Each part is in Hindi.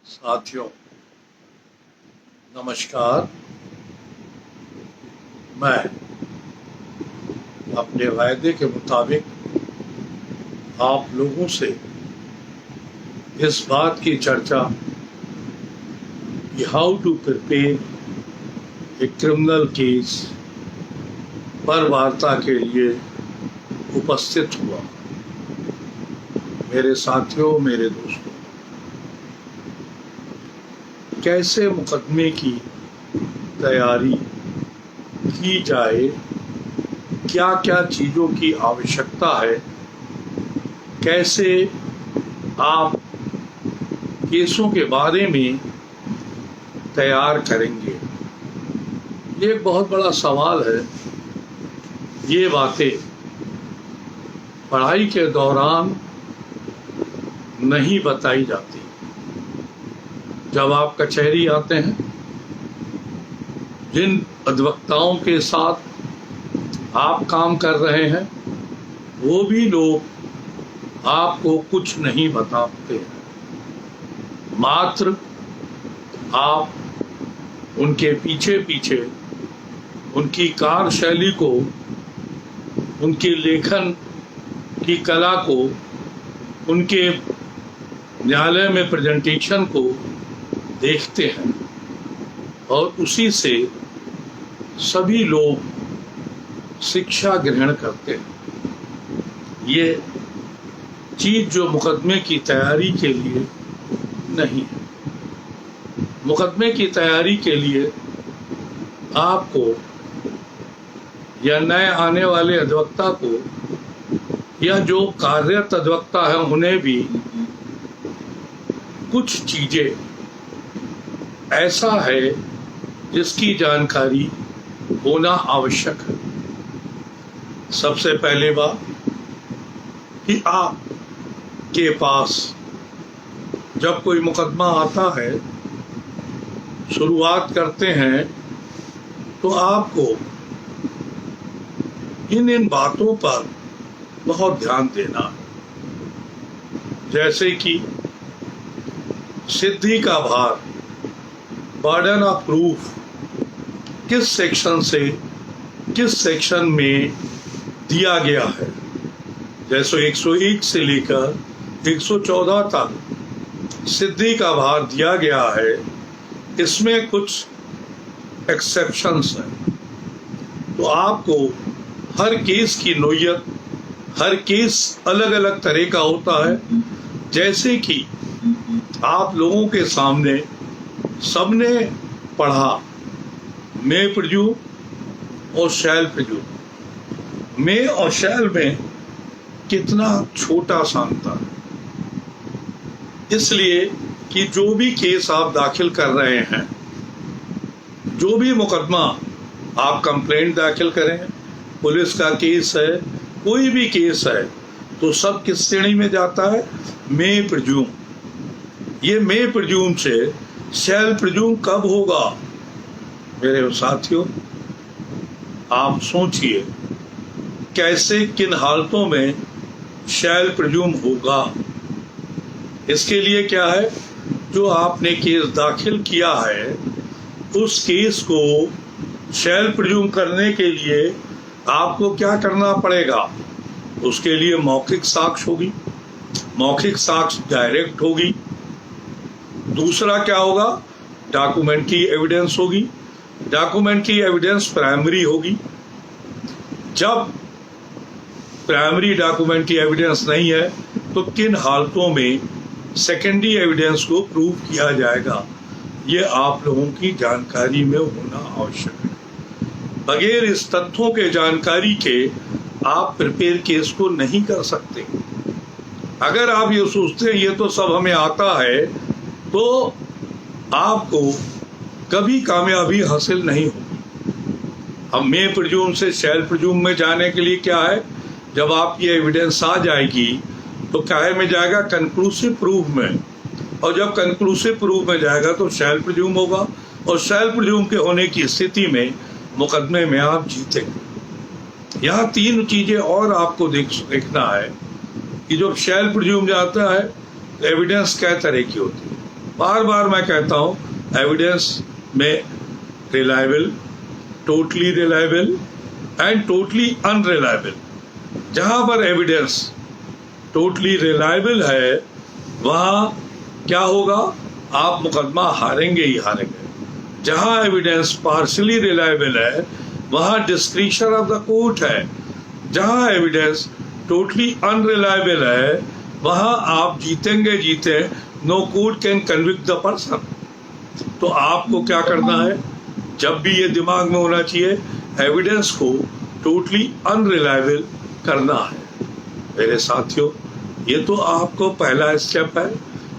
साथियों, नमस्कार। मैं अपने वायदे के मुताबिक आप लोगों से इस बात की चर्चा कि how to prepare a criminal case पर वार्ता के लिए उपस्थित हुआ। मेरे साथियों, मेरे दोस्तों, कैसे मुकदमे की तैयारी की जाए, क्या क्या चीज़ों की आवश्यकता है, कैसे आप केसों के बारे में तैयार करेंगे, ये एक बहुत बड़ा सवाल है। ये बातें पढ़ाई के दौरान नहीं बताई जाती। जब आप कचहरी आते हैं, जिन अधिवक्ताओं के साथ आप काम कर रहे हैं, वो भी लोग आपको कुछ नहीं बताते हैं। मात्र आप उनके पीछे पीछे उनकी कार्यशैली को, उनकी लेखन की कला को, उनके न्यायालय में प्रेजेंटेशन को देखते हैं और उसी से सभी लोग शिक्षा ग्रहण करते हैं। ये चीज जो मुकदमे की तैयारी के लिए नहीं है। मुकदमे की तैयारी के लिए आपको या नए आने वाले अधिवक्ता को या जो कार्यरत अधिवक्ता है उन्हें भी कुछ चीजें ऐसा है जिसकी जानकारी होना आवश्यक है। सबसे पहले बात कि आपके पास जब कोई मुकदमा आता है, शुरुआत करते हैं, तो आपको इन बातों पर बहुत ध्यान देना है। जैसे कि सिद्धि का भार, बर्डन ऑफ प्रूफ किस सेक्शन से किस सेक्शन में दिया गया है। जैसे 101 से लेकर 114 तक सिद्धि का भार दिया गया है। इसमें कुछ एक्सेप्शंस हैं, तो आपको हर केस की नोयत, हर केस अलग अलग तरह का होता है। जैसे कि आप लोगों के सामने सबने पढ़ा मे प्रिज्यूम और शैल प्रिज्यूम। मे और शैल में कितना छोटा सा अंतर है। इसलिए कि जो भी केस आप दाखिल कर रहे हैं, जो भी मुकदमा आप कंप्लेंट दाखिल करें, पुलिस का केस है, कोई भी केस है, तो सब किस श्रेणी में जाता है? मे प्रिज्यूम। ये मे प्रिज्यूम से शैल प्रिज्यूम कब होगा? मेरे साथियों, आप सोचिए कैसे, किन हालतों में शैल प्रिज्यूम होगा। इसके लिए क्या है, जो आपने केस दाखिल किया है, उस केस को शैल प्रिज्यूम करने के लिए आपको क्या करना पड़ेगा? उसके लिए मौखिक साक्ष्य होगी, मौखिक साक्ष्य डायरेक्ट होगी। दूसरा क्या होगा? डॉक्यूमेंट्री एविडेंस होगी। डॉक्यूमेंट्री एविडेंस प्राइमरी होगी। जब प्राइमरी डॉक्यूमेंट्री एविडेंस नहीं है, तो किन हालतों में सेकेंडरी एविडेंस को प्रूव किया जाएगा, ये आप लोगों की जानकारी में होना आवश्यक है। बगैर इस तथ्यों के जानकारी के आप प्रिपेयर केस को नहीं कर सकते। अगर आप ये सोचते हैं ये तो सब हमें आता है, तो आपको कभी कामयाबी हासिल नहीं होगी। अब मे प्रिज्यूम से शैल प्रिज्यूम में जाने के लिए क्या है, जब आपकी एविडेंस आ जाएगी तो काहे में जाएगा? कंक्लूसिव प्रूफ में। और जब कंक्लूसिव प्रूफ में जाएगा तो शैल प्रिज्यूम होगा, और शैल प्रिज्यूम के होने की स्थिति में मुकदमे में आप जीतेंगे। यहाँ तीन चीजें और आपको देखना है कि जब शैल प्रिज्यूम जाता है, एविडेंस कै तरह की होती है। बार बार मैं कहता हूँ, एविडेंस में reliable, totally reliable and totally unreliable. जहाँ पर एविडेंस टोटली रिलायबल है वहाँ क्या होगा, आप मुकदमा हारेंगे ही हारेंगे। जहाँ एविडेंस पार्शली रिलायबल है वहाँ डिस्क्रिशन ऑफ द कोर्ट है। जहाँ एविडेंस टोटली अनरिलायबल है वहाँ आप जीतेंगे जीते, no court can convict the person. तो आपको क्या करना है, जब भी ये दिमाग में होना चाहिए, एविडेंस को टोटली अनरिलायबल करना है। मेरे साथियों, ये तो आपको पहला स्टेप है।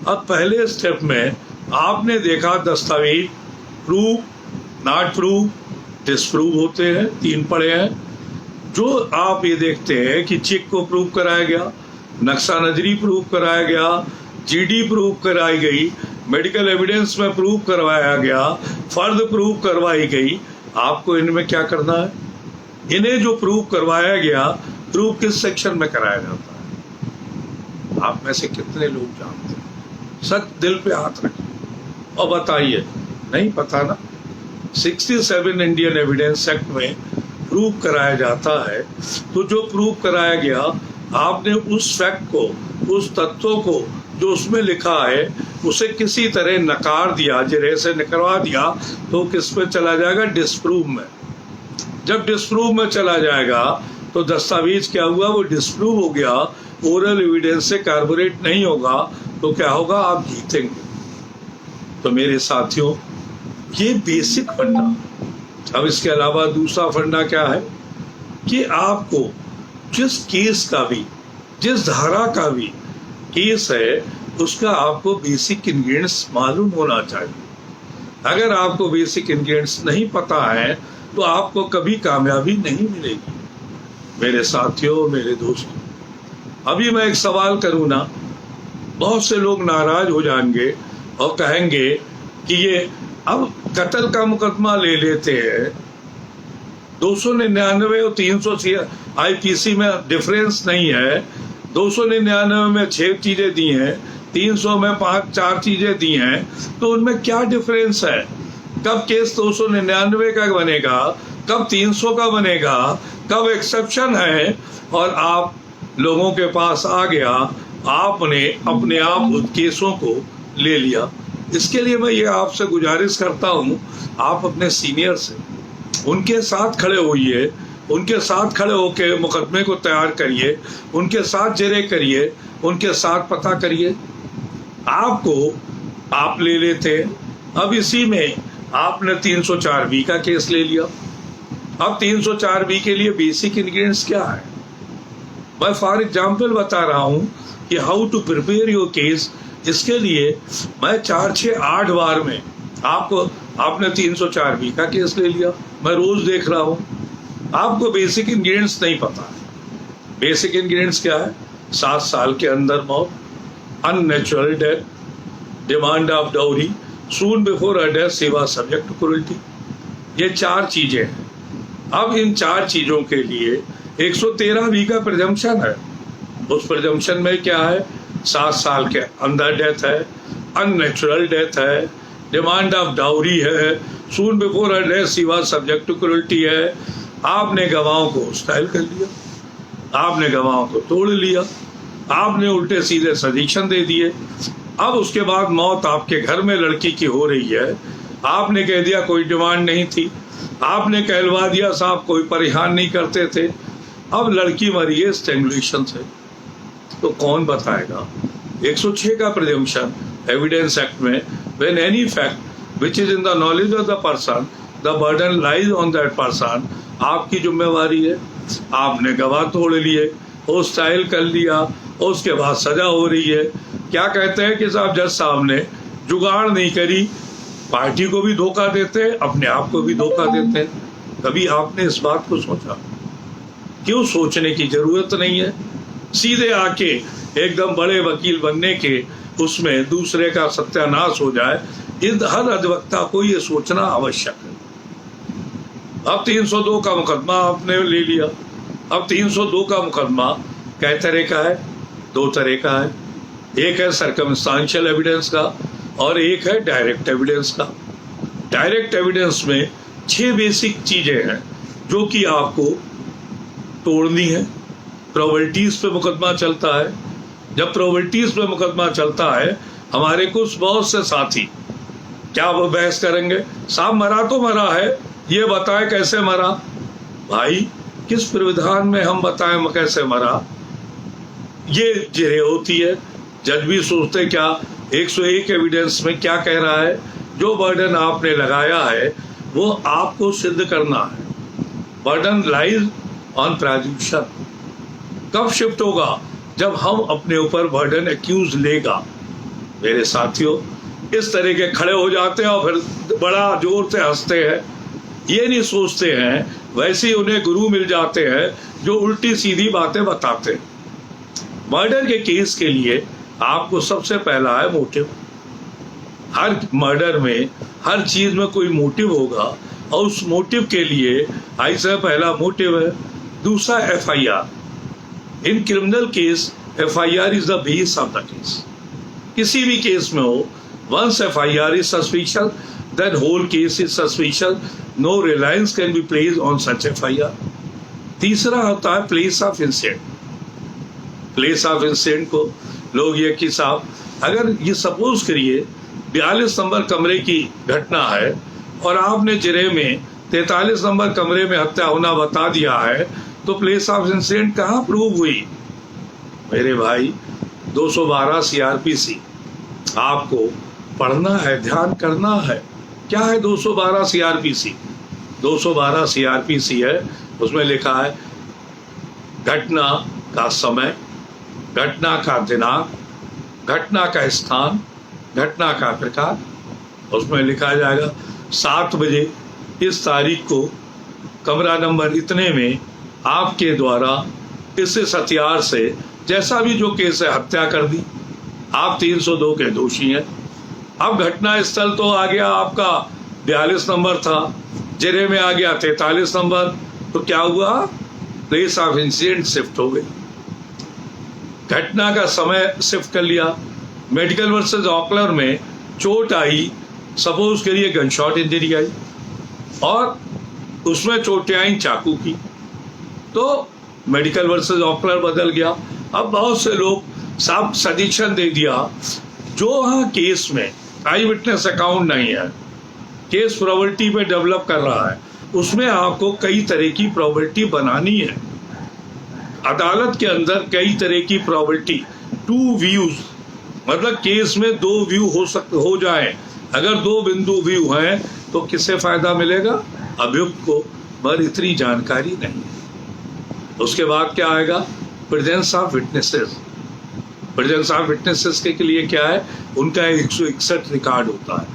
अब पहले स्टेप में आपने देखा दस्तावेज प्रूफ, नॉट प्रूफ, डिसप्रूव होते हैं, 3 पढ़े हैं। जो आप ये देखते हैं कि चेक को प्रूव कराया गया, नक्शा नजरी प्रूव कराया गया, जीडी प्रूव कराई गई, मेडिकल एविडेंस में प्रूव करवाया गया, फर्द प्रूव करवाई गई, आपको इनमें क्या करना है, इन्हें जो प्रूव करवाया गया, प्रूव किस सेक्शन में कराया जाता है? आप में से कितने लोग जानते हैं? सच दिल पे हाथ रखें और बताइए, नहीं पता ना? 67 इंडियन एविडेंस एक्ट में प्रूव कराया जाता है। तो जो प्रूव कराया गया, आपने उस फैक्ट को, उस तत्व को जो उसमें लिखा है, उसे किसी तरह नकार दिया, जिरह से निकलवा दिया, तो किस में चला जाएगा, डिसप्रूव में। जब डिसप्रूव में चला जाएगा तो दस्तावेज क्या हुआ, वो डिसप्रूव हो गया, ओरल एविडेंस से कार्बोरेट नहीं होगा, तो क्या होगा, आप जीतेंगे। तो मेरे साथियों, ये बेसिक फंडा। अब इसके अलावा दूसरा फंडा क्या है कि आपको जिस केस का भी, जिस धारा का भी केस है, उसका आपको बेसिक इंग्रेडिएंट्स मालूम होना चाहिए। अगर आपको बेसिक इंग्रेडिएंट्स नहीं पता है तो आपको कभी कामयाबी नहीं मिलेगी। मेरे साथियों, मेरे दोस्तों, अभी मैं एक सवाल करूँ ना, बहुत से लोग नाराज हो जाएंगे और कहेंगे कि ये अब कत्ल का मुकदमा ले लेते हैं, 299 और 300 आईपीसी में डिफरेंस नहीं है। 299 में 6 चीजें दी हैं, 300 में 4 चीजें दी हैं, तो उनमें क्या डिफरेंस है? कब केस 299 का बनेगा, कब 300 का बनेगा, कब एक्सेप्शन है? और आप लोगों के पास आ गया, आपने अपने आप उन केसों को ले लिया। इसके लिए मैं ये आपसे गुजारिश करता हूँ, आप अपने सीनियर से उनके साथ खड़े होइए, उनके साथ खड़े होकर मुकदमे को तैयार करिए, उनके साथ जिरह करिए, उनके साथ पता करिए। आप ले लेते हैं। अब इसी में आपने 304B का केस ले लिया। अब 304B के लिए बेसिक इंग्रेडिएंट्स क्या है? मैं फॉर एग्जाम्पल बता रहा हूँ कि how to prepare your case. इसके लिए मैं 4-6-8 बार में आपने 304B का केस ले लिया, मैं रोज देख रहा हूँ, आपको बेसिक इंग्रेडिएंट्स नहीं पता है। बेसिक इंग्रेडिएंट्स क्या है? 7 साल के अंदर मौत, unnatural death, demand of dowry, soon before a death, सेवा सब्जेक्ट टू क्रूरल्टी। ये 4 चीजें हैं। अब इन 4 चीजों के लिए 113B का प्रिजम्पशन है। उस प्रिजम्पशन में क्या है? 7 साल के अंदर डेथ है, अननेचुरल डेथ है, डिमांड ऑफ डाउरी है, सून बिफोर अ डेथ, सेवा सब्जेक्ट टू क्रूरल्टी है। आपने गवाहों को स्टाइल कर लिया, आपने गवाहों को तोड़ लिया, आपने उल्टे सीधे सजेशन दे दिए। अब उसके बाद मौत आपके घर में लड़की की हो रही है, आपने कह दिया कोई डिमांड नहीं थी, आपने कहलवा दिया साहब कोई परेशान नहीं करते थे। अब लड़की मरी है स्ट्रैंगुलेशन से, तो कौन बताएगा? 106 का प्रिजम्पशन एविडेंस एक्ट में, when any fact which is in the knowledge of the person, the burden lies on that person. आपकी जिम्मेवारी है। आपने गवाह तोड़ लिए, वो स्टाइल कर लिया, और उसके बाद सजा हो रही है। क्या कहते हैं कि साहब जज साहब ने जुगाड़ नहीं करी, पार्टी को भी धोखा देते हैं, अपने आप को भी धोखा देते हैं। कभी आपने इस बात को सोचा? क्यों सोचने की जरूरत नहीं है। सीधे आके एकदम बड़े वकील बनने के उसमें दूसरे का सत्यानाश हो जाए, हर अधिवक्ता को ये सोचना आवश्यक है। अब 302 का मुकदमा आपने ले लिया। अब 302 का मुकदमा कै तरह का है? 2 तरह का है। एक है सर्कमस्टांशियल एविडेंस का और एक है डायरेक्ट एविडेंस का। डायरेक्ट एविडेंस में 6 बेसिक चीजें हैं जो कि आपको तोड़नी है। प्रोबेबिलिटीज पे मुकदमा चलता है। जब प्रोबेबिलिटीज पे मुकदमा चलता है, हमारे कुछ बहुत से साथी क्या वो बहस करेंगे, साहब मरा तो मरा है, ये बताए कैसे मरा। भाई किस परिविधान में हम बताएं कैसे मरा, ये जिरे होती है। जज भी सोचते क्या 101 एविडेंस में क्या कह रहा है, जो बर्डन आपने लगाया है वो आपको सिद्ध करना है। Burden lies on prosecution. कब शिफ्ट होगा, जब हम अपने ऊपर बर्डन एक्यूज लेगा। मेरे साथियों, इस तरह के खड़े हो जाते हैं और फिर बड़ा जोर से हंसते हैं, ये नहीं सोचते हैं वैसे ही उन्हें गुरु मिल जाते हैं जो उल्टी सीधी बातें बताते हैं। मर्डर के केस के लिए आपको सबसे पहला है मोटिव। हर मर्डर में, हर चीज में कोई मोटिव होगा और उस मोटिव के लिए ऐसा पहला मोटिव है। दूसरा FIR। In criminal case FIR is the base of the case. किसी भी केस में हो, once FIR is suspicious, then whole case is suspicious. No reliance can be placed on such FIR. तीसरा होता है place of incident. Place of incident को लोग ये कि साहब अगर ये सपोज करिए 42 नंबर कमरे की घटना है और आपने जिरे में 43 नंबर कमरे में हत्या होना बता दिया है, तो प्लेस ऑफ इंसिडेंट कहाँ प्रूव हुई। मेरे भाई 212 CRPC आपको पढ़ना है, ध्यान करना है। क्या है 212 CRPC? 212 CRPC है, उसमें लिखा है घटना का समय, घटना का दिनांक, घटना का स्थान, घटना का प्रकार। उसमें लिखा जाएगा 7 बजे इस तारीख को कमरा नंबर इतने में आपके द्वारा इस हथियार से जैसा भी जो केस है हत्या कर दी। आप 302 के दोषी हैं। अब घटना स्थल तो आ गया आपका 42 नंबर था, जिरे में आ गया 43 नंबर, तो क्या हुआ, प्लेस ऑफ इंसिडेंट शिफ्ट हो गई, घटना का समय शिफ्ट कर लिया। मेडिकल वर्सेस ऑकलर में चोट आई, सपोज करिए गनशॉट इंजरी आई और उसमें चोटें आई चाकू की, तो मेडिकल वर्सेस ऑकलर बदल गया। अब बहुत से लोग साफ सजेशन दे दिया, जो हाँ केस में आई विटनेस अकाउंट नहीं है, केस प्रोबेबिलिटी पे डेवलप कर रहा है, उसमें आपको कई तरह की प्रोबेबिलिटी बनानी है। अदालत के अंदर कई तरह की प्रोबेबिलिटी, 2 व्यूज, मतलब केस में 2 व्यू हो जाए। अगर 2 बिंदु व्यू हैं तो किससे फायदा मिलेगा, अभियुक्त को, पर इतनी जानकारी नहीं है। उसके बाद क्या आएगा, presence of witnesses. Presence of witnesses के लिए क्या है, उनका 161 रिकॉर्ड होता है।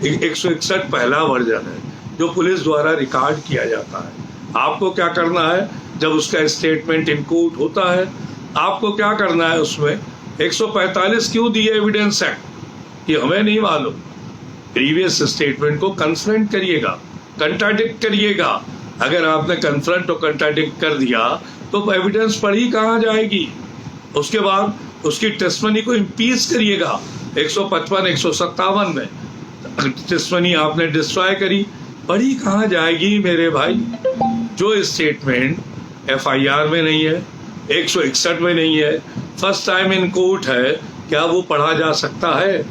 161 पहला वर्जन है जो पुलिस द्वारा रिकॉर्ड किया जाता है। आपको क्या करना है, जब उसका स्टेटमेंट इन कोर्ट होता है, आपको क्या करना है, उसमें 145 क्यों दिए एविडेंस एक्ट, ये हमें नहीं मालूम। प्रीवियस स्टेटमेंट को कन्फ्रंट करिएगा, कंट्राडिक्ट करिएगा। अगर आपने कन्फ्रंट और कंट्राडिक्ट कर दिया तो एविडेंस पढ़ी कहाँ जाएगी। उसके बाद उसकी टेस्टमनी को इम्पीच करिएगा। 155 157 में टेस्टमनी आपने डिस्ट्रॉय करी, पढ़ी कहाँ जाएगी मेरे भाई। जो स्टेटमेंट FIR में नहीं है, 161 में नहीं है, फर्स्ट टाइम इन कोर्ट है, क्या वो पढ़ा जा सकता है।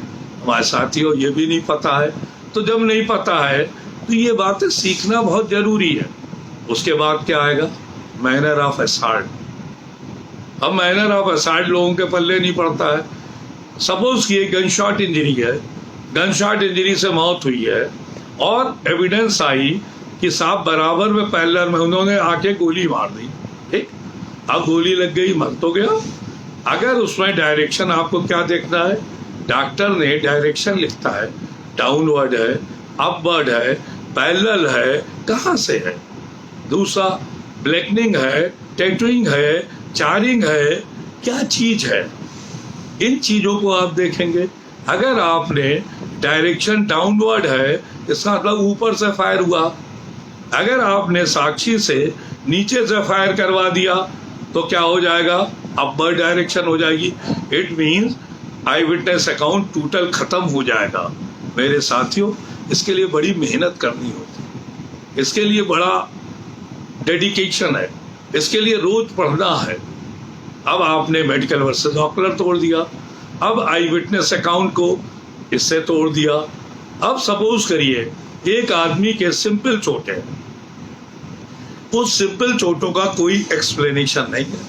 हमारे साथियों ये भी नहीं पता है। तो जब नहीं पता है तो ये बातें सीखना बहुत जरूरी है। उसके बाद क्या आएगा, मैनर ऑफ असॉल्ट। अब मैनर ऑफ असॉल्ट लोगों के पल्ले नहीं पड़ता है। सपोज कि गन शॉट इंजरी है, गन शॉट इंजरी से मौत हुई है और एविडेंस आई कि साहब बराबर में पैरेलल में उन्होंने आके गोली मार दी, ठीक, अब गोली लग गई, मर तो गया। अगर उसमें डायरेक्शन आपको क्या देखना है, डॉक्टर ने डायरेक्शन लिखता है, डाउनवर्ड है, अपवर्ड है, पैरेलल है, कहाँ से है। दूसरा ब्लैकनिंग है, टैटूइंग है, चारिंग है, क्या चीज है, इन चीजों को आप देखेंगे। अगर आपने डायरेक्शन डाउनवर्ड है, इसका मतलब ऊपर से फायर हुआ। अगर आपने साक्षी से नीचे से फायर करवा दिया तो क्या हो जाएगा, अपवर्ड डायरेक्शन हो जाएगी। It means I witness account total खत्म हो जाएगा। मेरे साथियों, इसके लिए बड़ी मेहनत करनी होती है, इसके लिए बड़ा डेडिकेशन है, इसके लिए रोज पढ़ना है। अब आपने मेडिकल वर्सेस ऑकुलर तोड़ दिया, अब आई विटनेस अकाउंट को इससे तोड़ दिया। अब सपोज करिए एक आदमी के सिंपल चोट है, उस सिंपल चोटों का कोई एक्सप्लेनेशन नहीं है,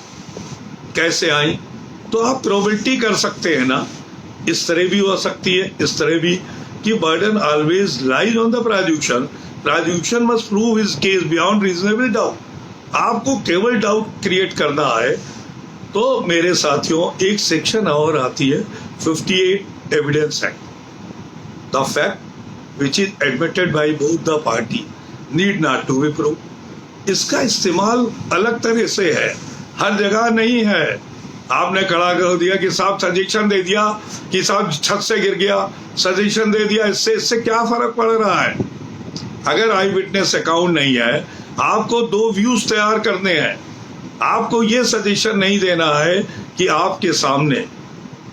कैसे आई? तो आप प्रोबेबिलिटी कर सकते हैं ना, इस तरह भी हो सकती है, इस तरह भी, कि burden always lies on the prosecution, prosecution must prove his case beyond reasonable doubt. आपको केवल डाउट क्रिएट करना है। तो मेरे साथियों, एक सेक्शन और आती है 58 evidence act, the fact which is admitted by both the party need not to be prove. इसका इस्तेमाल अलग तरह से है, हर जगह नहीं है। आपने खड़ा कर दिया कि साहब सजेशन दे दिया कि साहब छत से गिर गया, सजेशन दे दिया, इससे क्या फर्क पड़ रहा है? अगर आई विटनेस अकाउंट नहीं है, आपको दो व्यूज तैयार करने हैं। आपको ये सजेशन नहीं देना है कि आपके सामने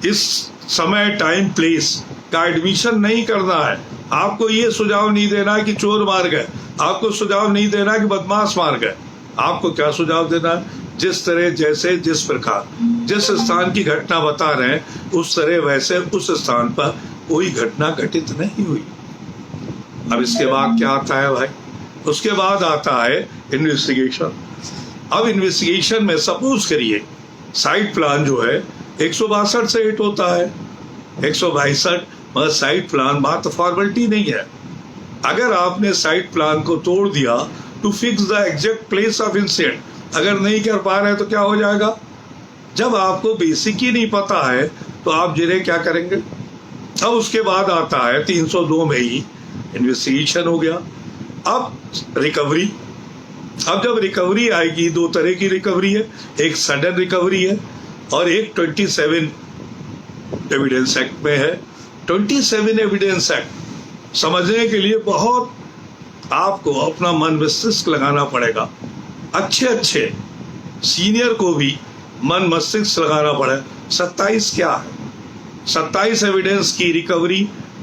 इस समय टाइम प्लेस का एडमिशन नहीं करना है। आपको ये सुझाव नहीं देना है कि चोर मार गए, आपको सुझाव नहीं देना है कि बदमाश मार गए। आपको क्या सुझाव देना है? जिस तरह, जैसे, जिस प्रकार, जिस स्थान की घटना बता रहे हैं उस तरह वैसे उस स्थान पर कोई घटना घटित नहीं हुई। अब इसके बाद क्या आता है भाई? उसके बाद आता है इन्वेस्टिगेशन। अब इन्वेस्टिगेशन में सपोज करिए साइट प्लान जो है 162 से हिट होता है, 162, मगर साइट प्लान बात फॉर्मेलिटी नहीं है। अगर आपने साइट प्लान को तोड़ दिया to fix the exact place of incident, अगर नहीं कर पा रहे तो क्या हो जाएगा? जब आपको बेसिक ही नहीं पता है तो आप जिन्हें क्या करेंगे? अब उसके बाद आता है 302 में ही इन्वेस्टिगेशन हो गया। अब रिकवरी, अब जब रिकवरी आएगी, दो तरह की रिकवरी है, एक सडन रिकवरी है और एक 27 एविडेंस एक्ट में है। 27 एविडेंस एक्ट समझने के लिए बहुत आपको अपना मन मस्तिष्क लगाना पड़ेगा, अच्छे सीनियर को भी मन मस्तिष्क लगाना पड़े। 27 क्या है? 27 एविडेंस की रिकवरी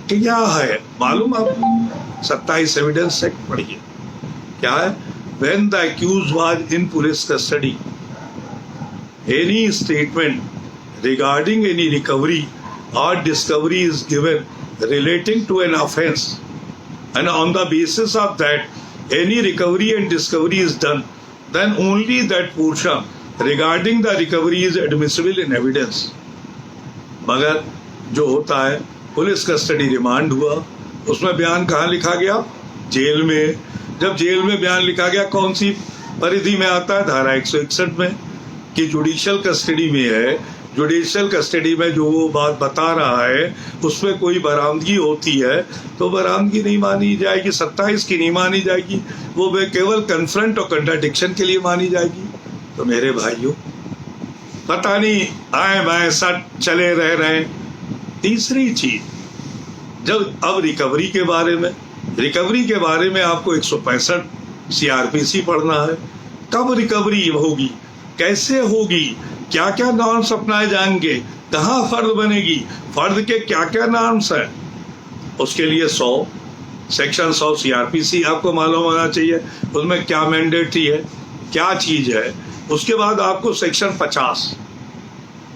क्या है मालूम आपको? 27 एविडेंस एक्ट पढ़िए, क्या है? When the accused was in police custody, any statement regarding any recovery or discovery is given relating to an offense, and on the basis of that any recovery and discovery is done, then only that portion regarding the recovery is admissible in evidence. मगर जो होता है पुलिस कस्टडी रिमांड हुआ, उसमें बयान कहाँ लिखा गया? जेल में। जब जेल में बयान लिखा गया, कौन सी परिधि में आता है? धारा 161 में, कि जुडिशियल कस्टडी में है। जुडिशियल कस्टडी में जो वो बात बता रहा है उसमें कोई बरामदगी होती है तो बरामदगी नहीं मानी जाएगी, 27 की नहीं मानी जाएगी, वो केवल कन्फ्रंट और कंट्राडिक्शन के लिए मानी जाएगी। तो मेरे भाइयों, पता नहीं आए बाएं सट चले रह रहे। तीसरी चीज, जब अब रिकवरी के बारे में आपको 165 CRPC पढ़ना है। कब रिकवरी होगी, कैसे होगी, क्या क्या नॉर्म्स अपनाए जाएंगे, कहाँ फर्द बनेगी, फर्द के क्या क्या नॉर्म्स हैं, उसके लिए सेक्शन 100 CRPC आपको मालूम होना चाहिए, उसमें क्या मैंडेटरी है, क्या चीज है। उसके बाद आपको सेक्शन 50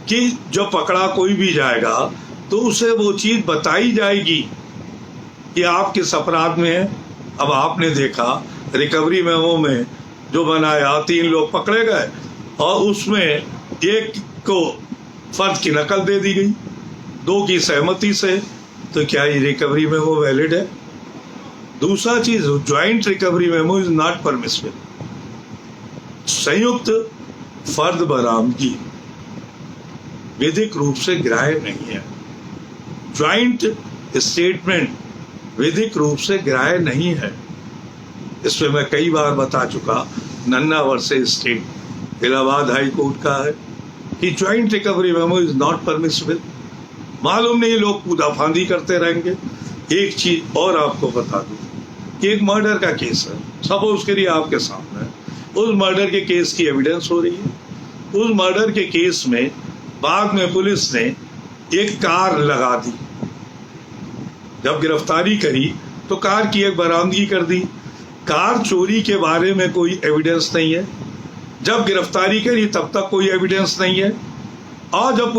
कि जो पकड़ा कोई भी जाएगा तो उसे वो चीज बताई जाएगी कि आप किस अपराध में है। अब आपने देखा रिकवरी मेमो में जो बनाया, 3 लोग पकड़े गए और उसमें एक को फर्द की नकल दे दी गई, 2 की सहमति से। तो क्या ये रिकवरी मेमो वैलिड है? दूसरा चीज, joint recovery memo is not permissible. संयुक्त फर्द बरामदगी विधिक रूप से ग्राह्य नहीं है। ज्वाइंट स्टेटमेंट विधिक रूप से ग्राह्य नहीं है। इसमें मैं कई बार बता चुका, नन्ना versus state Allahabad high court का है कि joint recovery memo is not permissible. मालूम नहीं लोग कूदाफांदी करते रहेंगे। एक चीज और आपको बता दूं कि एक मर्डर का केस है, सपोज करिए आपके सामने, उस मर्डर के केस की एविडेंस हो रही है। उस मर्डर के केस में बाद में पुलिस ने एक कार लगा दी। जब गिरफ्तारी करी तो कार की एक बरामदगी कर दी। कार चोरी के बारे में कोई एविडेंस नहीं है। जब गिरफ्तारी करी तब तक कोई एविडेंस नहीं है। और जब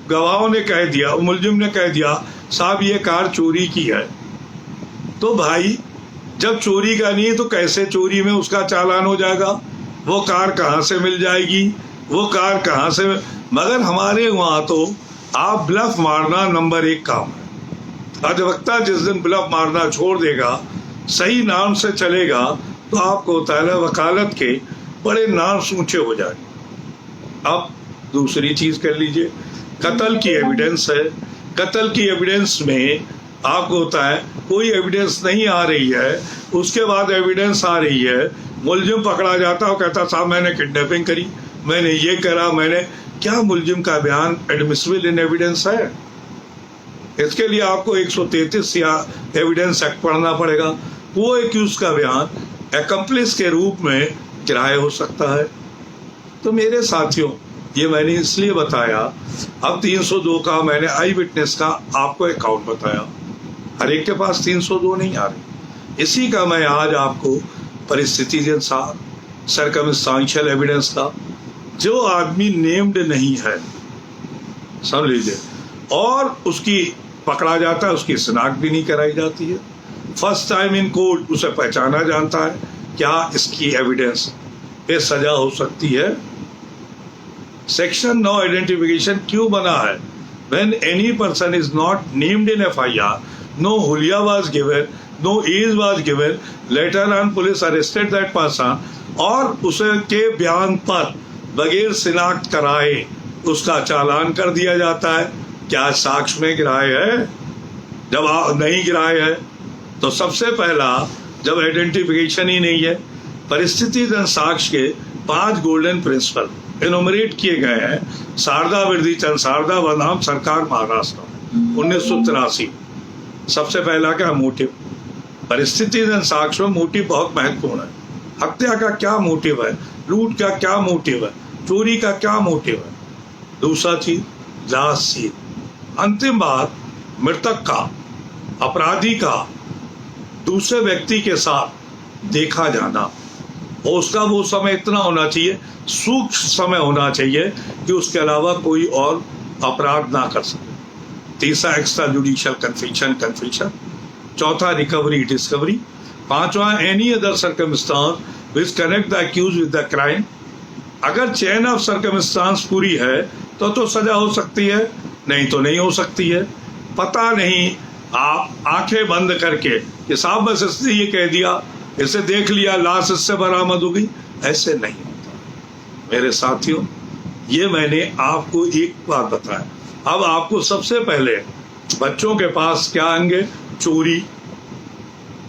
गवाहों ने कह दिया, मुलजिम ने कह दिया साहब ये कार चोरी की है, तो भाई जब चोरी का नहीं है तो कैसे चोरी में उसका चालान हो जाएगा? वो कार कहाँ से मिल जाएगी? वो कार कहाँ से? मगर हमारे वहाँ तो आप ब्लफ मारना नंबर 1 काम है। अधिवक्ता जिस दिन ब्लफ मारना छोड़ देगा, सही नाम से चलेगा, तो आपको होता है वकालत के बड़े नाम ऊंचे हो जाएंगे। अब दूसरी चीज कर लीजिए, कत्ल की एविडेंस है। कत्ल की एविडेंस में आपको होता है कोई एविडेंस नहीं आ रही है, उसके बाद एविडेंस आ रही है, मुलजिम पकड़ा जाता है और कहता साहब मैंने किडनैपिंग करी, मैंने ये करा, मैंने क्या मुलजिम का बयान एडमिसिबल इन एविडेंस है? इसके लिए आपको 133 या एविडेंस एक्ट पढ़ना पड़ेगा। वो एक्यूज का बयान एकम्प्लिस के रूप में किराए हो सकता है। तो मेरे साथियों, ये मैंने इसलिए बताया, अब 302 का मैंने आई विटनेस का आपको अकाउंट बताया। हर एक के पास 302 नहीं आ रही। इसी का मैं आज आपको परिस्थिति के अनुसार सर्कमस्टेंशियल एविडेंस का, जो आदमी नेम्ड नहीं है, समझ लीजिए, और उसकी पकड़ा जाता है, उसकी शिनाख्त भी नहीं कराई जाती है, फर्स्ट टाइम इन कोर्ट उसे पहचाना जानता है, क्या इसकी एविडेंस पे सजा हो सकती है? सेक्शन 9 आइडेंटिफिकेशन क्यों बना है? When any person is not named in FIR, no hulia was given, no age was given, later on police arrested that person, और उसे के बयान पर बगैर शिनाख्त कराए उसका चालान कर दिया जाता है। क्या साक्ष्य में गिराए है? जब नहीं गिराए है तो सबसे पहला, जब आइडेंटिफिकेशन ही नहीं है, परिस्थिति जन साक्ष्य के 5 गोल्डन प्रिंसिपल एनोमरेट किए गए हैं। शारदा वृद्धि चंद शारदा बनाम सरकार महाराष्ट्र 1983। सबसे पहला क्या? मोटिव। परिस्थिति जन साक्ष्य में मोटिव बहुत महत्वपूर्ण है। हत्या का क्या मोटिव है, लूट का क्या मोटिव है, चोरी का क्या मोटिव है। दूसरा चीज लास्ट चीज, अंतिम बात, मृतक का, अपराधी का दूसरे व्यक्ति के साथ देखा जाना, और उसका वो समय इतना होना चाहिए, सूक्ष्म समय होना चाहिए कि उसके अलावा कोई और अपराध ना कर सके। तीसरा एक्स्ट्रा जुडिशियल कन्फेशन। चौथा रिकवरी डिस्कवरी। पांचवा any other circumstance which connect the accuse with the crime. अगर चेन ऑफ सर्कमस्टांस पूरी है तो सजा हो सकती है, नहीं तो नहीं हो सकती है। पता नहीं, आप आंखें बंद करके कि साहब बस इसने ये कह दिया, इसे देख लिया, लाश इससे बरामद हो गई, ऐसे नहीं होता। मेरे साथियों, ये मैंने आपको एक बात बताया। अब आपको सबसे पहले बच्चों के पास क्या आएंगे?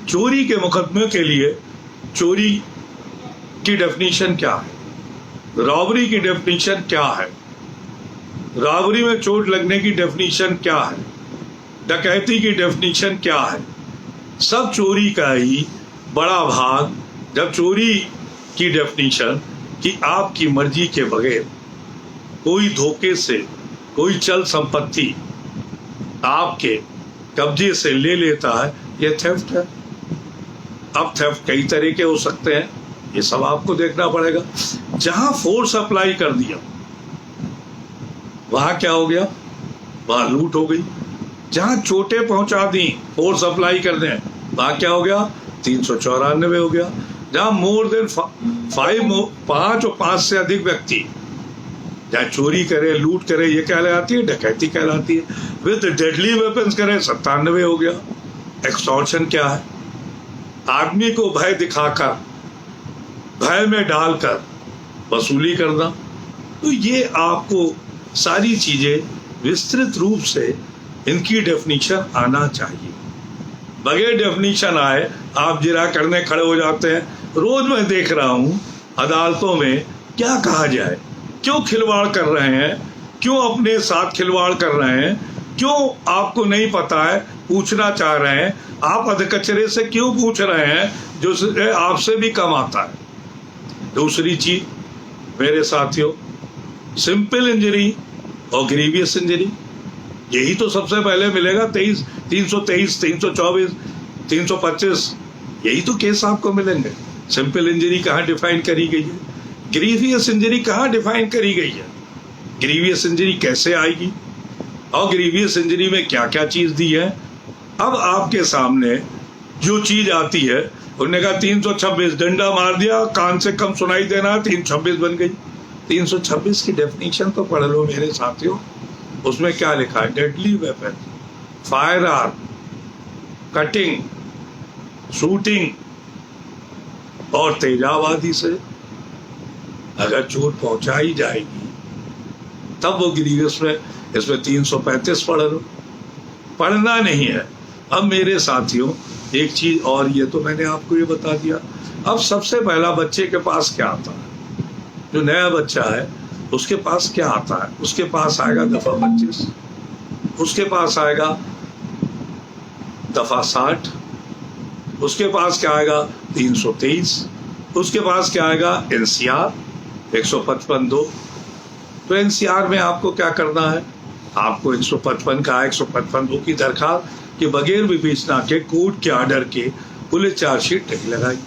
चोरी के मुकदमे के लिए चोरी की डेफिनेशन क्या है, रॉबरी की डेफिनेशन क्या है, रॉबरी में चोट लगने की डेफिनेशन क्या है, डकैती की डेफिनेशन क्या है। सब चोरी का ही बड़ा भाग, जब चोरी की डेफिनेशन कि आपकी मर्जी के बगैर कोई धोखे से कोई चल संपत्ति आपके कब्जे से ले लेता है, ये थेफ्ट है। अब थेफ्ट कई तरह के हो सकते हैं, ये सब आपको देखना पड़ेगा। जहां फोर्स अप्लाई कर दिया वहां क्या हो गया? वहां लूट हो गई। जहां चोटें पहुंचा दी फोर्स अप्लाई कर दें, वहां क्या हो गया? 394 हो गया। जहां मोर देन 5 और 5 से अधिक व्यक्ति जहाँ चोरी करे, लूट करे, ये कहलाती है डकैती कहलाती है। विद डेडली वेपन्स करे, 97 हो गया। एक्सटॉर्शन क्या है? आदमी को भय दिखाकर, भय में डालकर वसूली करना। तो ये आपको सारी चीजें विस्तृत रूप से इनकी डेफिनेशन आना चाहिए। बगैर डेफिनेशन आए आप जिरा करने खड़े हो जाते हैं। रोज मैं देख रहा हूं अदालतों में, क्या कहा जाए, क्यों खिलवाड़ कर रहे हैं, क्यों अपने साथ खिलवाड़ कर रहे हैं, क्यों आपको नहीं पता है, पूछना चाह रहे हैं, आप अधकचरे से क्यों पूछ रहे हैं जो आपसे भी कम आता है। दूसरी चीज मेरे साथियों, सिंपल इंजरी और ग्रीवियस इंजरी, यही तो सबसे पहले मिलेगा। 23, 323, 324, 325, यही तो केस आपको मिलेंगे। सिंपल इंजरी कहाँ डिफाइन करी गई है? ग्रीवियस इंजरी कहाँ डिफाइन करी गई है? ग्रीवियस इंजरी कैसे आएगी और ग्रीवियस इंजरी में क्या क्या चीज दी है? अब आपके सामने जो चीज आती है, उन्होंने कहा 326, डंडा मार दिया, कान से कम सुनाई देना, 326 बन गई। 326 की डेफिनेशन तो पढ़ लो मेरे साथियों। उसमें क्या लिखा है? Deadly weapon, fire arm, cutting, shooting और तेजाबादी से अगर चोट पहुंचाई जाएगी तब वो ग्रीवियस में, इसमें 335 पढ़ लो। पढ़ना नहीं है। अब मेरे साथियों एक चीज और, ये तो मैंने आपको ये बता दिया। अब सबसे पहला बच्चे के पास क्या आता है? जो नया बच्चा है उसके पास क्या आता है? उसके पास आएगा दफा 25, उसके पास आएगा दफा 60, उसके पास क्या आएगा? 323, उसके पास क्या आएगा? एनसीआर 155(2). तो एनसीआर में आपको क्या करना है? आपको 155 का 155(2) की दरखास्त के बगैर विवेचना के कोर्ट के आर्डर के पुलिस चार्जशीट नहीं लगाई।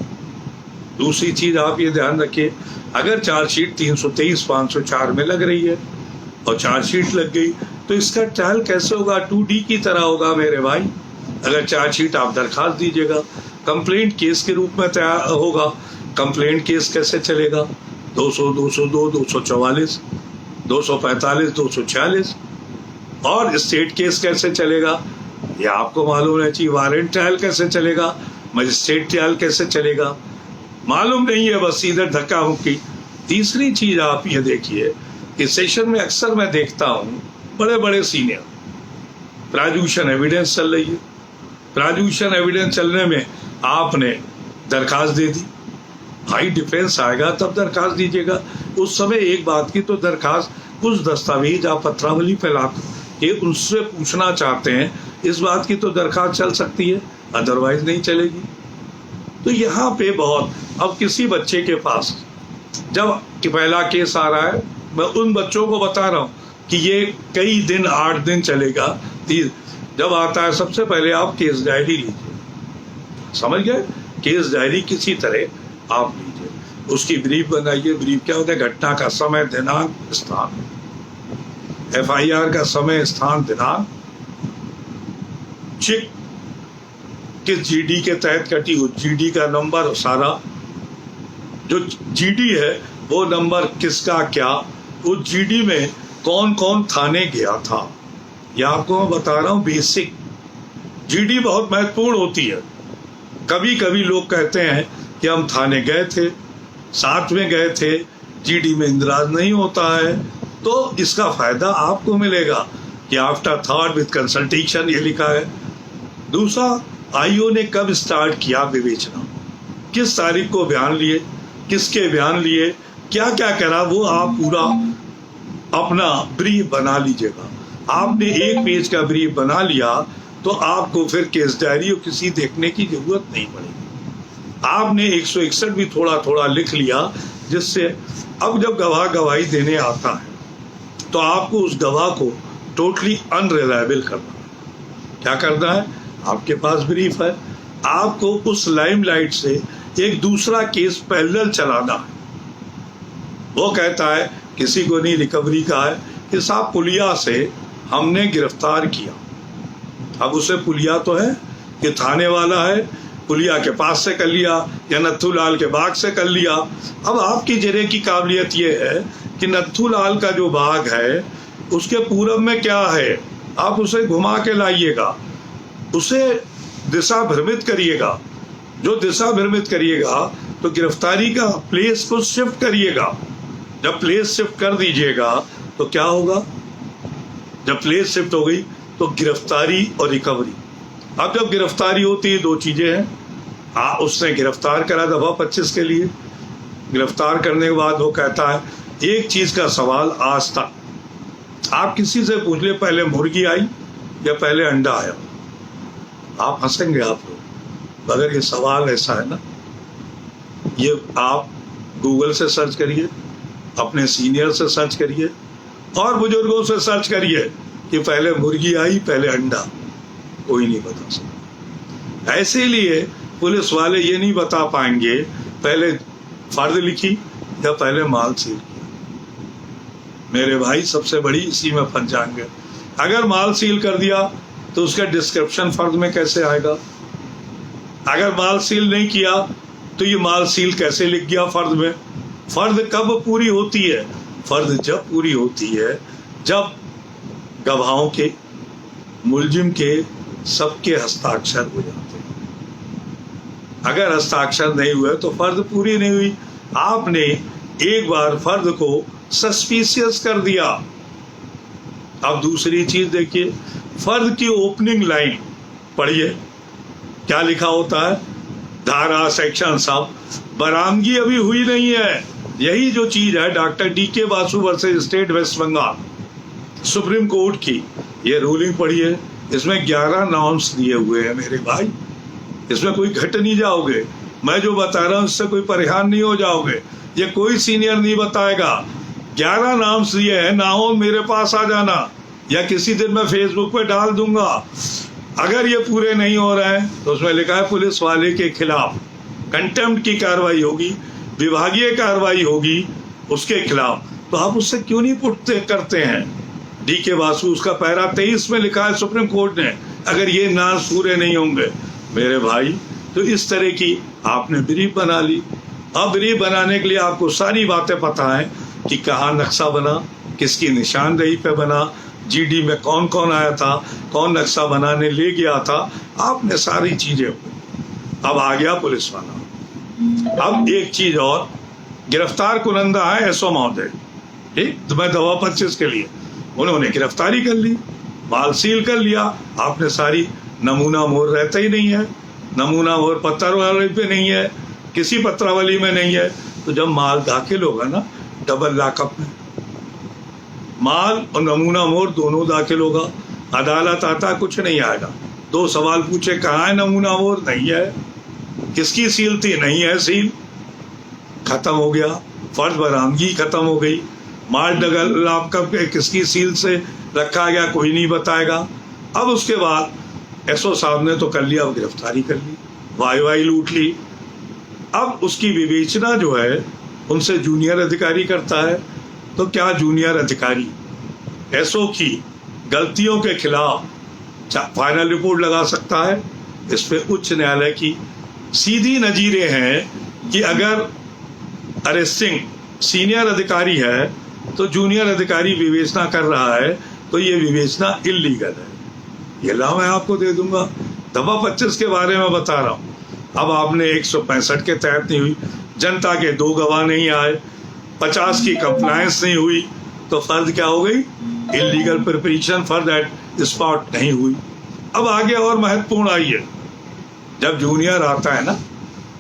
दूसरी चीज आप ये ध्यान रखिए, अगर चार्जशीट 323/504 में लग रही है और चार्जशीट लग गई तो इसका ट्रायल कैसे होगा? 2D की तरह होगा मेरे भाई। अगर चार्जशीट आप दरखास्त दीजिएगा, कंप्लेंट केस के रूप में तैयार होगा। कंप्लेंट केस कैसे चलेगा? 200, 202, 244, 245, 246। और स्टेट केस कैसे चलेगा? ये आपको मालूम है। चाहिए वारंट ट्रायल कैसे चलेगा? मजिस्ट्रेट ट्रायल कैसे चलेगा? मालूम नहीं है, बस इधर धक्का मुक्की। तीसरी चीज आप ये देखिए कि सेशन में अक्सर मैं देखता हूँ बड़े बड़े सीनियर, प्रोसिक्यूशन एविडेंस चल रही है, प्रोसिक्यूशन एविडेंस चलने में आपने दरखास्त दे दी, भाई डिफेंस आएगा तब दरखास्त दीजिएगा। उस समय एक बात की तो दरखास्त, कुछ दस्तावेज आप पत्रावली फैला के उनसे पूछना चाहते हैं, इस बात की तो दरखास्त चल सकती है, अदरवाइज नहीं चलेगी। तो यहाँ पे बहुत, अब किसी बच्चे के पास जब पहला केस आ रहा है, मैं उन बच्चों को बता रहा हूँ कि ये कई दिन, 8 दिन चलेगा। जब आता है सबसे पहले आप केस डायरी लीजिए, समझ गए? केस डायरी किसी तरह आप लीजिए, उसकी ब्रीफ बनाइए। ब्रीफ क्या होता है? घटना का समय, दिनांक, स्थान, FIR का समय, स्थान, दिनांक, चेक किस GD के तहत कटी, उस GD का नंबर, सारा जो GD है वो नंबर किसका, क्या, उस GD में कौन कौन थाने गया था। यह आपको मैं बता रहा हूँ बेसिक। GD बहुत महत्वपूर्ण होती है। कभी कभी लोग कहते हैं कि हम थाने गए थे, साथ में गए थे, GD में इंदराज नहीं होता है। तो इसका फायदा आपको मिलेगा कि आफ्टर थॉट विद कंसल्टेशन, ये लिखा है। दूसरा, IO ने कब स्टार्ट किया विवेचना, किस तारीख को बयान लिए, किसके बयान लिए, क्या क्या करा, वो आप पूरा अपना ब्रीफ बना लीजिएगा। आपने 1 पेज का ब्रीफ बना लिया तो आपको फिर केस डायरी और किसी देखने की जरूरत नहीं पड़ेगी। आपने 161 भी थोड़ा थोड़ा लिख लिया, जिससे अब जब गवाह गवाही देने आता है तो आपको उस गवाह को टोटली अनरिलायबल करना है। क्या करना है? आपके पास ब्रीफ है, आपको उस लाइमलाइट से एक दूसरा केस पैरेलल चलाना है। वो कहता है, किसी को नहीं रिकवरी का है कि साहब पुलिया से हमने गिरफ्तार किया। अब उसे पुलिया तो है कि थाने वाला है, पुलिया के पास से कर लिया या नत्थू लाल के बाग से कर लिया। अब आपकी जरे की काबिलियत ये है कि नत्थू लाल का जो बाग है उसके पूरब में क्या है, आप उसे घुमा के लाइएगा, उसे दिशा भ्रमित करिएगा। जो दिशा भ्रमित करिएगा तो गिरफ्तारी का प्लेस को शिफ्ट करिएगा। जब प्लेस शिफ्ट कर दीजिएगा तो क्या होगा? जब प्लेस शिफ्ट हो गई तो गिरफ्तारी और रिकवरी। अब जब गिरफ्तारी होती है, 2 चीजें हैं। उसने गिरफ्तार करा दफा 25 के लिए, गिरफ्तार करने के बाद वो कहता है, एक चीज का सवाल आज तक आप किसी से पूछ ले, पहले मुर्गी आई या पहले अंडा आया? आप हंसेंगे आप लोग, अगर ये सवाल ऐसा है ना। ये आप गूगल से सर्च करिए, अपने सीनियर से सर्च करिए और बुजुर्गों से सर्च करिए कि पहले मुर्गी आई पहले अंडा, कोई नहीं बता सकता। ऐसे लिए पुलिस वाले ये नहीं बता पाएंगे पहले फर्द लिखी या पहले माल सील किया। मेरे भाई सबसे बड़ी इसी में फंस जाएंगे। अगर माल सील कर दिया तो उसका डिस्क्रिप्शन फर्द में कैसे आएगा? अगर माल सील नहीं किया तो ये माल सील कैसे लिख गया फर्द में? फर्द कब पूरी होती है? फर्द जब पूरी होती है जब गवाहों के, मुलजिम के, सबके हस्ताक्षर हो जाते हैं। अगर हस्ताक्षर नहीं हुए तो फर्द पूरी नहीं हुई। आपने एक बार फर्द को सस्पिशियस कर दिया। अब दूसरी चीज देखिए, फर्द की ओपनिंग लाइन पढ़िए, क्या लिखा होता है? धारा, सेक्शन सब। बरामदगी अभी हुई नहीं है। यही जो चीज है doctor DK Basu versus state West Bengal, Supreme Court की ये रूलिंग पढ़िए। इसमें 11 नॉर्म्स दिए हुए हैं मेरे भाई। इसमें कोई घट नहीं जाओगे। मैं जो बता रहा हूं इससे कोई परेशान नहीं हो जाओगे। ये कोई सीनियर नहीं बताएगा। 11 नॉर्म्स दिए हैं। ना हो मेरे पास आ जाना या किसी दिन मैं फेसबुक पे डाल दूंगा। अगर ये पूरे नहीं हो रहे हैं तो उसमें लिखा है पुलिस वाले के खिलाफ कंटेम्प्ट की कार्रवाई होगी, विभागीय कार्रवाई होगी उसके खिलाफ। तो आप उससे क्यों नहीं करते हैं? DK बासु, उसका पैरा 23 में लिखा है सुप्रीम कोर्ट ने, अगर ये नार्म्स पूरे नहीं होंगे मेरे भाई तो इस तरह की आपने ब्रीफ बना ली। अब ब्रीफ बनाने के लिए आपको सारी बातें पता है कि कहाँ नक्शा बना, किसकी निशानदेही पे बना, GD में कौन कौन आया था, कौन नक्शा बनाने ले गया था, आपने सारी चीजें। अब आ गया पुलिस वाला। अब एक चीज और, गिरफ्तार कुनंदा है SO महोदय, ठीक? तो मैं दवा 25 के लिए उन्होंने गिरफ्तारी कर ली, माल सील कर लिया। आपने सारी नमूना मोहर रहता ही नहीं है, नमूना मोहर पत्रावली पे नहीं है, किसी पत्रावली में नहीं है। तो जब माल दाखिल होगा ना डबल लॉकअप में, माल और नमूना मोहर दोनों दाखिल होगा, अदालत आता कुछ नहीं आएगा। 2 सवाल पूछे, कहाँ है नमूना मोहर? नहीं है। किसकी सील थी? नहीं है सील। खत्म हो गया, फर्ज बरामदगी खत्म हो गई। माल डबल लॉकअप के किसकी सील से रखा गया कोई नहीं बताएगा। अब उसके बाद SO साहब ने तो कर लिया, गिरफ्तारी कर ली, वाई लूट ली। अब उसकी विवेचना जो है उनसे जूनियर अधिकारी करता है। तो क्या जूनियर अधिकारी SO की गलतियों के खिलाफ फाइनल रिपोर्ट लगा सकता है? इस पे उच्च न्यायालय की सीधी नजीरें हैं कि अगर अरेस्टिंग सीनियर अधिकारी है तो जूनियर अधिकारी विवेचना कर रहा है तो ये विवेचना इल्लीगल है। ये ला मैं आपको दे दूंगा। दफा 25 के बारे में बता रहा हूँ। अब आपने 165 के तहत नहीं हुई, जनता के 2 गवाह नहीं आए, 50 की कंप्लायंस नहीं हुई, तो फर्ज क्या हो गई? इलीगल प्रिपरेशन फर्ज एट स्पॉट नहीं हुई। अब आगे और महत्वपूर्ण आई है, जब जूनियर आता है ना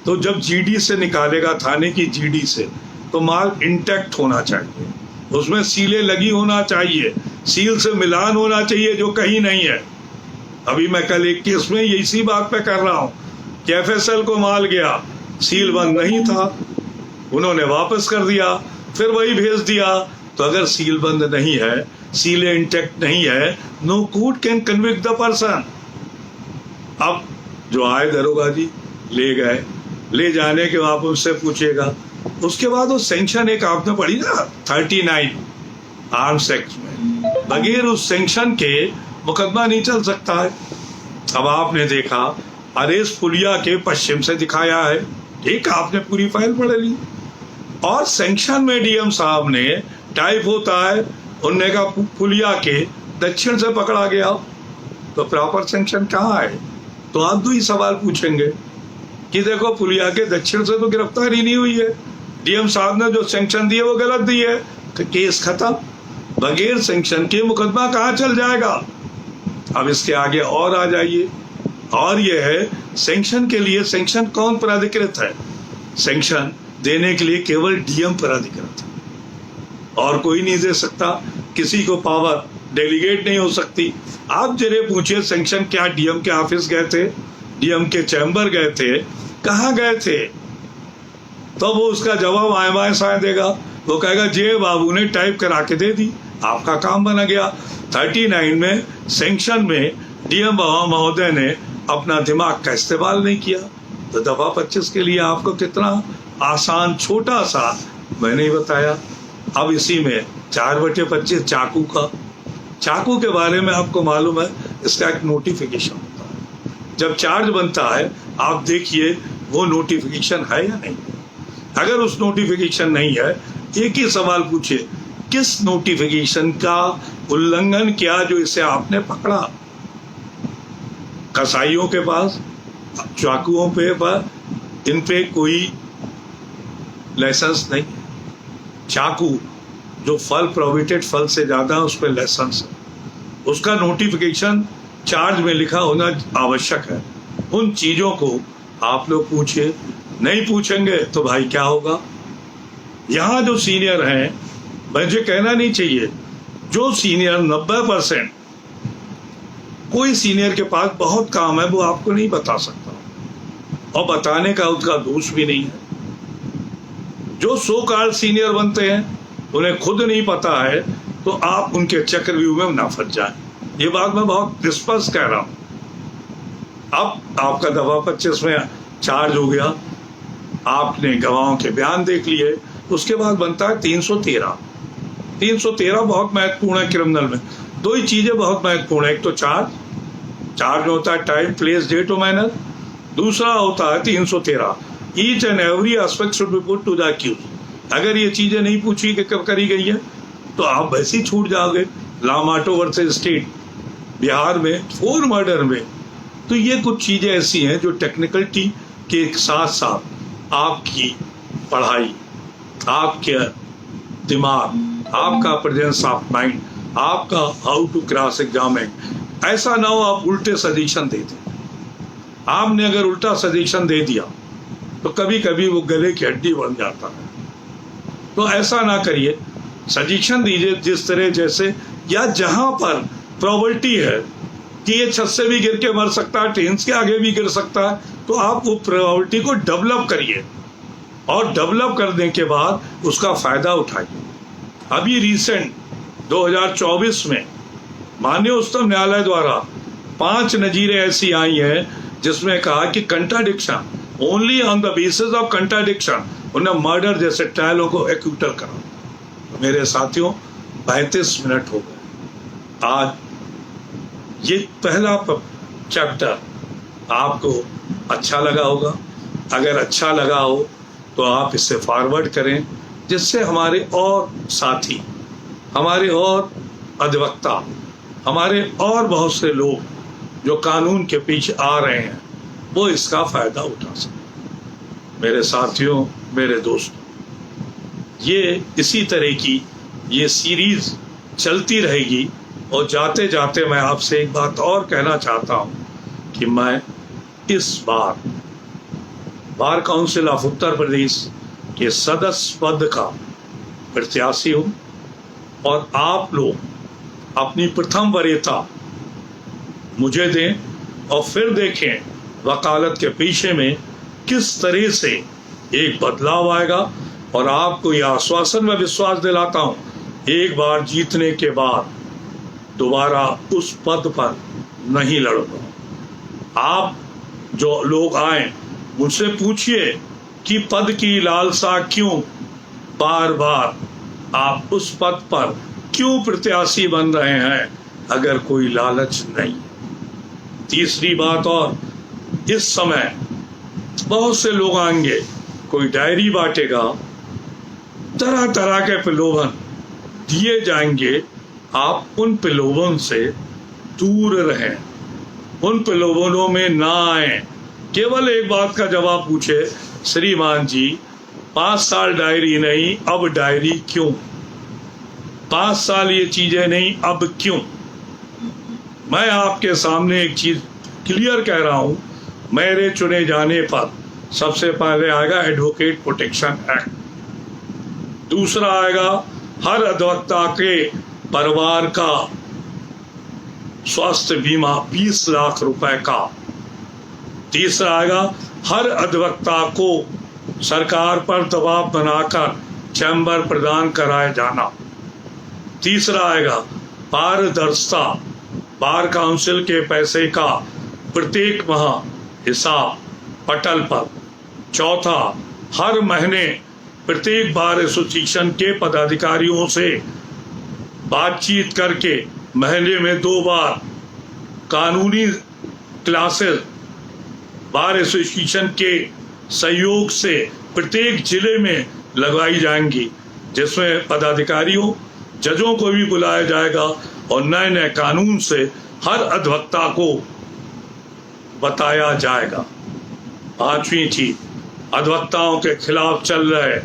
तो जब GD से निकालेगा, थाने की GD से, तो माल इंटैक्ट होना चाहिए, उसमें सीलें लगी होना चाहिए, सील से मिलान होना चाहिए जो कहीं नहीं है। अभी मैं कल एक केस में इसी बात पे कर रहा हूँ कि FSL को माल गया, सील बंद नहीं था, उन्होंने वापस कर दिया, फिर वही भेज दिया। तो अगर सील बंद नहीं है, सीलें इंटैक्ट नहीं है, no court can convict the person. अब जो आए दरोगा जी ले गए, ले जाने के बाद उससे पूछेगा। उसके बाद वो सेंक्शन एक आपने पढ़ी ना 39 आर्म्स एक्ट में, बगैर उस सेंक्शन के मुकदमा नहीं चल सकता है। अब आपने देखा अरेस्ट पुलिया के पश्चिम से दिखाया है, ठीक, आपने पूरी फाइल पढ़ ली, और सेंक्शन में DM साहब ने टाइप होता है, उनने कहा पुलिया के दक्षिण से पकड़ा गया, तो प्रॉपर सेंक्शन कहाँ है? तो आप 2 ही सवाल पूछेंगे कि देखो पुलिया के दक्षिण से तो गिरफ्तारी नहीं हुई है, DM साहब ने जो सेंक्शन दिए वो गलत दिए, तो केस खत्म। बगैर सेंक्शन के मुकदमा कहाँ चल जाएगा? अब इसके आगे और आ जाइए, और ये है सेंक्शन के लिए सेंक्शन कौन प्राधिकृत है? सेंक्शन देने के लिए केवल DM प्राधिकृत है, और कोई नहीं दे सकता, किसी को पावर डेलीगेट नहीं हो सकती। आप जरे पूछिए सेंक्शन क्या DM के ऑफिस गए थे, DM के चैम्बर गए थे, कहाँ गए थे? तो वो उसका जवाब आए बाएं साए देगा, वो कहेगा जे बाबू ने टाइप करा के दे दी, आपका काम बना गया। 39 में सैंक्शन में डीएम महोदय ने अपना दिमाग का इस्तेमाल नहीं किया, तो दफा 25 के लिए आपको कितना आसान छोटा सा मैंने ही बताया। अब इसी में 4/25 चाकू के बारे में आपको मालूम है, इसका एक नोटिफिकेशन होता है। जब चार्ज बनता है आप देखिए वो नोटिफिकेशन है या नहीं। अगर उस नोटिफिकेशन नहीं है, एक ही सवाल पूछिए, किस नोटिफिकेशन का उल्लंघन किया जो इसे आपने पकड़ा? कसाईयों के पास, चाकुओं पे इन पे कोई लाइसेंस नहीं। चाकू जो फल प्रोहिबिटेड फल से ज्यादा उस पर लाइसेंस है, उसका नोटिफिकेशन चार्ज में लिखा होना आवश्यक है। उन चीजों को आप लोग पूछिए, नहीं पूछेंगे तो भाई क्या होगा। यहाँ जो सीनियर हैं, मुझे कहना नहीं चाहिए, जो सीनियर 90%, कोई सीनियर के पास बहुत काम है वो आपको नहीं बता सकता, और बताने का उसका दोष भी नहीं है। जो सो कॉल्ड सीनियर बनते हैं उन्हें खुद नहीं पता है, तो आप उनके चक्रव्यूह में ना फंस जाए। ये बात मैं बहुत स्पष्ट कह रहा हूं। अब आपका दफा 25 में चार्ज हो गया, आपने गवाहों के बयान देख लिए, उसके बाद बनता है 313 बहुत महत्वपूर्ण है क्रिमिनल में। दो ही चीजें बहुत महत्वपूर्ण है, एक तो चार्ज में होता है टाइम, प्लेस, डेट और मैनर। दूसरा होता है 313, each and every aspect should be put to the accused. अगर ये चीजें नहीं पूछी कि कब करी गई है तो आप वैसे ही छूट जाओगे। लामाटो वर्सेस स्टेट बिहार में 4 मर्डर में। तो ये कुछ चीजें ऐसी हैं जो टेक्निकलिटी के साथ साथ आपकी पढ़ाई, आपके दिमाग, आपका प्रेजेंस ऑफ माइंड, आपका हाउ टू क्रॉस एग्जामिन, ऐसा ना हो आप उल्टे सजेशन दे दें। आपने अगर उल्टा सजेशन दे दिया तो कभी कभी वो गले की हड्डी बन जाता है। तो ऐसा ना करिए, सजेशन दीजिए जिस तरह जैसे, या जहां पर प्रोबेबिलिटी है कि ये छत से भी गिर के मर सकता है, ट्रेन के आगे भी गिर सकता है, तो आप वो प्रोबेबिलिटी को डेवलप करिए और डेवलप करने के बाद उसका फायदा उठाइए। अभी रिसेंट 2024 में माननीय उच्चतम न्यायालय द्वारा 5 नजीरें ऐसी आई हैं जिसमें कहा कि contradiction, only on the basis of contradiction उन्हें मर्डर जैसे ट्रायलों को एक्यूटल करा। तो मेरे साथियों 35 मिनट हो गए। आज ये पहला चैप्टर आपको अच्छा लगा होगा। अगर अच्छा लगा हो तो आप इसे फॉरवर्ड करें, जिससे हमारे और साथी, हमारे और अधिवक्ता, हमारे और बहुत से लोग जो कानून के पीछे आ रहे हैं वो इसका फायदा उठा सकें। मेरे साथियों, मेरे दोस्तों, ये इसी तरह की ये सीरीज चलती रहेगी। और जाते जाते मैं आपसे एक बात और कहना चाहता हूं कि मैं इस bar council of Uttar Pradesh के सदस्य पद का प्रत्याशी हूं, और आप लोग अपनी प्रथम वरीयता मुझे दें और फिर देखें वकालत के पेशे में किस तरह से एक बदलाव आएगा। और आपको यह आश्वासन में विश्वास दिलाता हूं, एक बार जीतने के बाद दोबारा उस पद पर नहीं लड़ूंगा। आप जो लोग आए मुझसे पूछिए कि पद की लालसा क्यों, बार बार आप उस पद पर क्यों प्रत्याशी बन रहे हैं अगर कोई लालच नहीं। तीसरी बात, और इस समय बहुत से लोग आएंगे, कोई डायरी बांटेगा, तरह तरह के प्रलोभन दिए जाएंगे। आप उन प्रलोभन से दूर रहें, उन प्रलोभनों में ना आए। केवल एक बात का जवाब पूछे, श्रीमान जी 5 साल डायरी नहीं, अब डायरी क्यों? 5 साल ये चीजें नहीं, अब क्यों? मैं आपके सामने एक चीज क्लियर कह रहा हूं, मेरे चुने जाने पर सबसे पहले आएगा एडवोकेट प्रोटेक्शन एक्ट, दूसरा आएगा हर अधिवक्ता के परिवार का स्वास्थ्य बीमा 20 लाख रुपए का, तीसरा आएगा हर अधिवक्ता को सरकार पर दबाव बनाकर चैम्बर प्रदान कराया जाना, तीसरा आएगा पारदर्शिता, बार काउंसिल के पैसे का प्रत्येक माह हिसाब पटल पर। चौथा, हर महीने प्रत्येक बार एसोसिएशन के पदाधिकारियों से बातचीत करके महीने में 2 बार कानूनी क्लासेस बार एसोसिएशन के सहयोग से प्रत्येक जिले में लगवाई जाएंगी, जिसमें पदाधिकारियों जजों को भी बुलाया जाएगा और नए नए कानून से हर अधिवक्ता को बताया जाएगा। 5वीं चीज, अधिवक्ताओं के खिलाफ चल रहे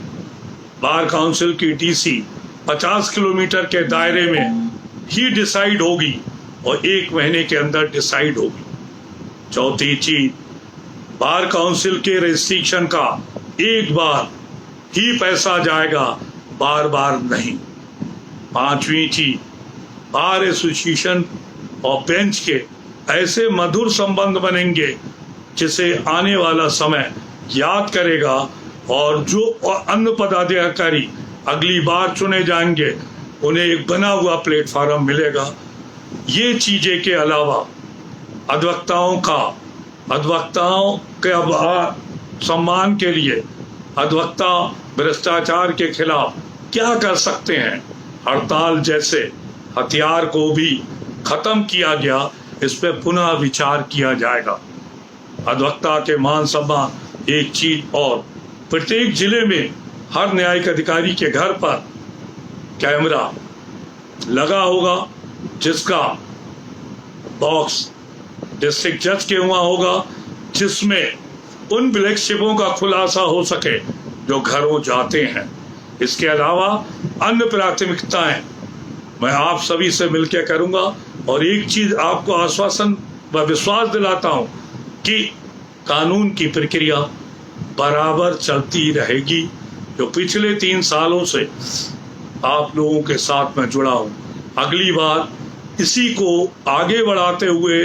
बार काउंसिल की डीसी 50 किलोमीटर के दायरे में ही डिसाइड होगी और 1 महीने के अंदर डिसाइड होगी। 4थी चीज, बार काउंसिल के रजिस्ट्रेशन का एक बार ही पैसा जाएगा, बार बार नहीं। 5वीं चीज, बार एसोसिएशन और बेंच के ऐसे मधुर संबंध बनेंगे जिसे आने वाला समय याद करेगा और जो अन्य पदाधिकारी अगली बार चुने जाएंगे उन्हें एक बना हुआ प्लेटफॉर्म मिलेगा। ये चीजें के अलावा अधिवक्ताओं के सम्मान के लिए अधिवक्ता भ्रष्टाचार के खिलाफ क्या कर सकते हैं, हड़ताल जैसे हथियार को भी खत्म किया गया, इस पे पुनः विचार किया जाएगा। अधिवक्ता के मान सम्मान एक चीज और, प्रत्येक जिले में हर न्यायिक अधिकारी के घर पर कैमरा लगा होगा, जिसका बॉक्स डिस्ट्रिक्ट जज के वहां होगा, जिसमें उन ब्लैक शिपों का खुलासा हो सके जो घरों जाते हैं। इसके अलावा अन्य प्राथमिकताएं मैं आप सभी से मिलकर करूंगा और एक चीज आपको आश्वासन व विश्वास दिलाता हूं कि कानून की प्रक्रिया बराबर चलती रहेगी। जो पिछले 3 सालों से आप लोगों के साथ मैं जुड़ा हूं, अगली बार इसी को आगे बढ़ाते हुए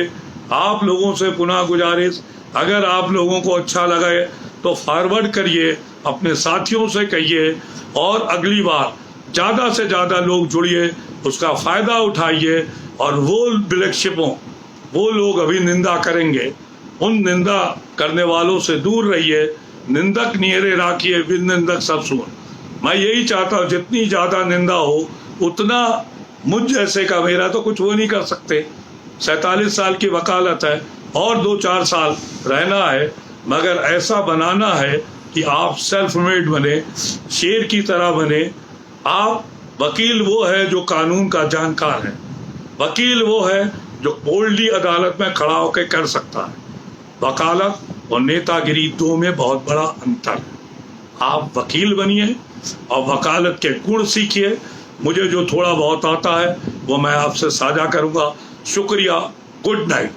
आप लोगों से पुनः गुजारिश, अगर आप लोगों को अच्छा लगे तो फॉरवर्ड करिए, अपने साथियों से कहिए और अगली बार ज़्यादा से ज़्यादा लोग जुड़िए, उसका फ़ायदा उठाइए और वो ब्लैक शिपों, वो लोग अभी निंदा करेंगे, उन निंदा करने वालों से दूर रहिए। निंदक नियरे राखिए, बिन निंदक सब सुन। मैं यही चाहता हूँ जितनी ज़्यादा निंदा हो उतना मुझ जैसे का, मेरा तो कुछ वो नहीं कर सकते, 47 साल की वकालत है और 2-4 साल रहना है, मगर ऐसा बनाना है कि आप सेल्फ मेड बने, शेर की तरह बने। आप वकील वो है जो कानून का जानकार है, वकील वो है जो बोल्डली अदालत में खड़ा होकर कर सकता है। वकालत और नेतागिरी 2 में बहुत बड़ा अंतर है। आप वकील बनिए और वकालत के गुण सीखिए। मुझे जो थोड़ा बहुत आता है वो मैं आपसे साझा करूंगा। शुक्रिया, गुड नाइट।